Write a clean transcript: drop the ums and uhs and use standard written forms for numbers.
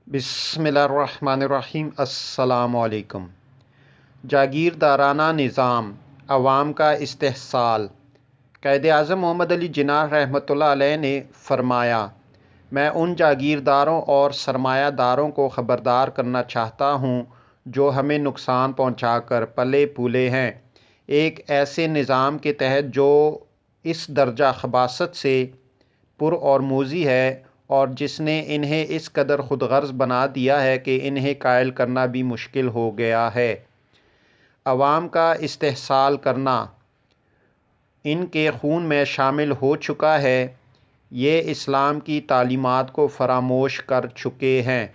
بسم اللہ الرحمن الرحیم۔ السلام علیکم۔ جاگیر دارانہ نظام، عوام کا استحصال۔ قائد اعظم محمد علی جناح رحمۃ اللہ علیہ نے فرمایا، میں ان جاگیرداروں اور سرمایہ داروں کو خبردار کرنا چاہتا ہوں جو ہمیں نقصان پہنچا کر پلے پھولے ہیں، ایک ایسے نظام کے تحت جو اس درجہ خباثت سے پر اور موذی ہے اور جس نے انہیں اس قدر خود غرض بنا دیا ہے کہ انہیں قائل کرنا بھی مشکل ہو گیا ہے۔ عوام کا استحصال کرنا ان کے خون میں شامل ہو چکا ہے، یہ اسلام کی تعلیمات کو فراموش کر چکے ہیں۔